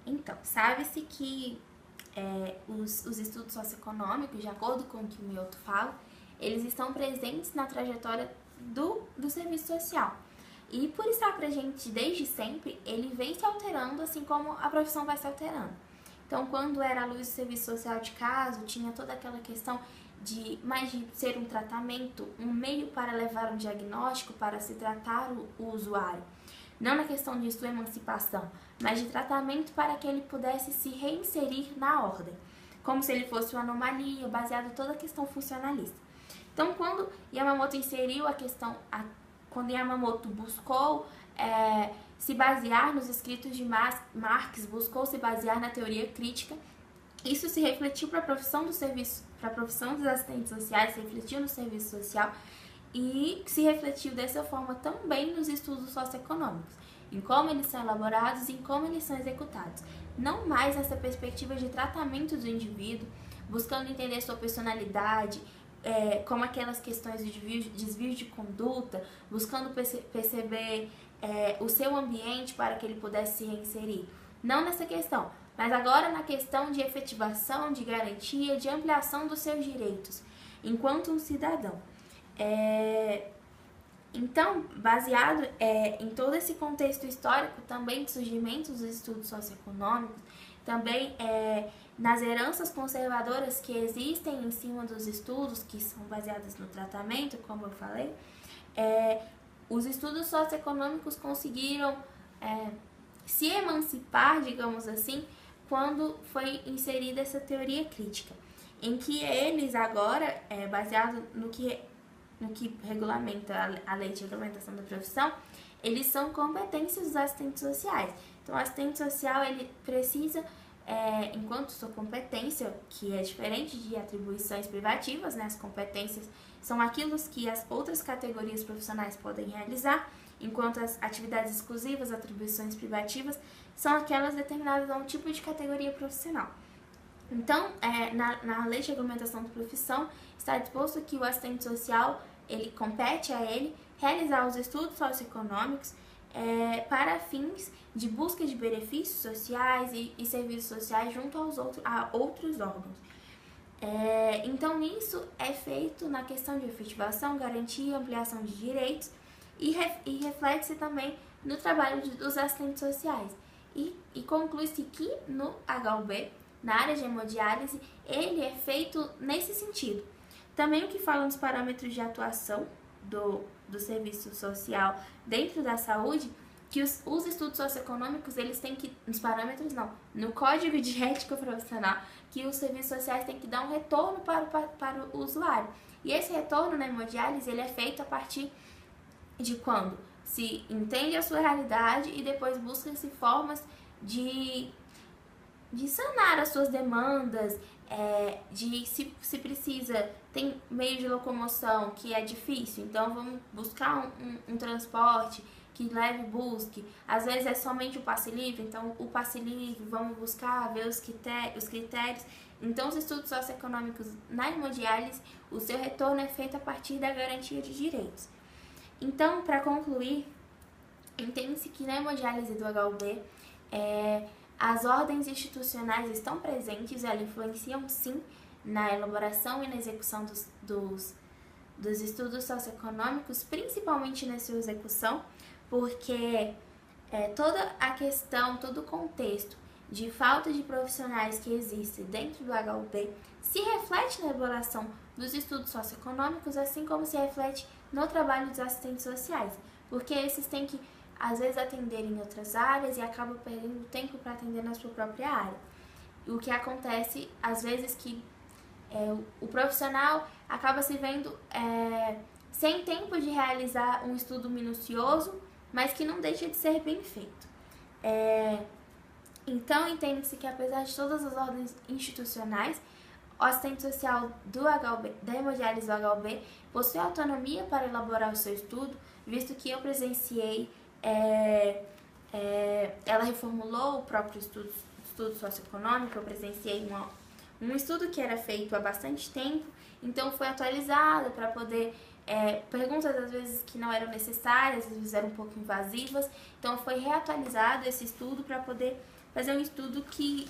Então, sabe-se que os estudos socioeconômicos, de acordo com o que o Mioto fala, eles estão presentes na trajetória do serviço social. E por estar presente desde sempre, ele vem se alterando, assim como a profissão vai se alterando. Então, quando era a luz do serviço social de caso, tinha toda aquela questão mais de ser um tratamento, um meio para levar um diagnóstico, para se tratar o usuário. Não na questão de sua emancipação, mas de tratamento para que ele pudesse se reinserir na ordem, como se ele fosse uma anomalia, baseado em toda a questão funcionalista. Então, quando Yamamoto inseriu a questão, quando Yamamoto buscou se basear nos escritos de Marx, buscou se basear na teoria crítica, isso se refletiu para a profissão do serviço, para a profissão dos assistentes sociais, se refletiu no serviço social e se refletiu dessa forma também nos estudos socioeconômicos, em como eles são elaborados e em como eles são executados. Não mais nessa perspectiva de tratamento do indivíduo, buscando entender sua personalidade, como aquelas questões de desvio de conduta, buscando perceber o seu ambiente para que ele pudesse se reinserir. Não nessa questão, mas agora na questão de efetivação, de garantia, de ampliação dos seus direitos, enquanto um cidadão. Então, baseado em todo esse contexto histórico, também de surgimento dos estudos socioeconômicos, também nas heranças conservadoras que existem em cima dos estudos, que são baseadas no tratamento, como eu falei, os estudos socioeconômicos conseguiram se emancipar, digamos assim, quando foi inserida essa teoria crítica, em que eles agora, baseado no que regulamenta a lei de regulamentação da profissão, eles são competências dos assistentes sociais. Então, o assistente social, ele precisa, enquanto sua competência, que é diferente de atribuições privativas, né? As competências são aquilo que as outras categorias profissionais podem realizar, enquanto as atividades exclusivas, atribuições privativas, são aquelas determinadas a um tipo de categoria profissional. Então, na lei de regulamentação da profissão, está disposto que o assistente social, ele compete a ele realizar os estudos socioeconômicos para fins de busca de benefícios sociais e serviços sociais junto a outros órgãos. Então, isso é feito na questão de efetivação, garantia e ampliação de direitos e reflete-se também no trabalho dos assistentes sociais. E conclui-se que no HUB, na área de hemodiálise, ele é feito nesse sentido. Também o que fala nos parâmetros de atuação do serviço social dentro da saúde, que os estudos socioeconômicos, eles têm que, nos parâmetros não, no código de ética profissional, que os serviços sociais têm que dar um retorno para o usuário. E esse retorno na hemodiálise, ele é feito a partir de quando se entende a sua realidade e depois busca-se formas de sanar as suas demandas, se precisa, tem meio de locomoção que é difícil, então vamos buscar um transporte que busque. Às vezes é somente o passe livre, então o passe livre, vamos buscar, ver os critérios. Então, os estudos socioeconômicos na hemodiálise, o seu retorno é feito a partir da garantia de direitos. Então, para concluir, entende-se que na hemodiálise do HUB, as ordens institucionais estão presentes, elas influenciam sim na elaboração e na execução dos estudos socioeconômicos, principalmente na sua execução, porque toda a questão, todo o contexto de falta de profissionais que existe dentro do HUB se reflete na elaboração dos estudos socioeconômicos, assim como se reflete no trabalho dos assistentes sociais, porque esses têm que, às vezes, atender em outras áreas e acabam perdendo tempo para atender na sua própria área. O que acontece, às vezes, que o profissional acaba se vendo sem tempo de realizar um estudo minucioso, mas que não deixa de ser bem feito. Então, entende-se que, apesar de todas as ordens institucionais, o assistente social da hemodiálise do HUB possui autonomia para elaborar o seu estudo, visto que eu presenciei, ela reformulou o próprio estudo socioeconômico, eu presenciei um estudo que era feito há bastante tempo, então foi atualizado para poder perguntas às vezes que não eram necessárias, às vezes eram um pouco invasivas, então foi reatualizado esse estudo para poder fazer um estudo que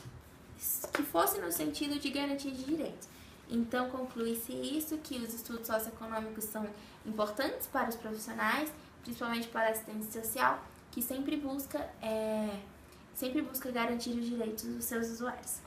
fosse no sentido de garantia de direitos. Então conclui-se isso, que os estudos socioeconômicos são importantes para os profissionais, principalmente para a assistência social, que sempre busca garantir os direitos dos seus usuários.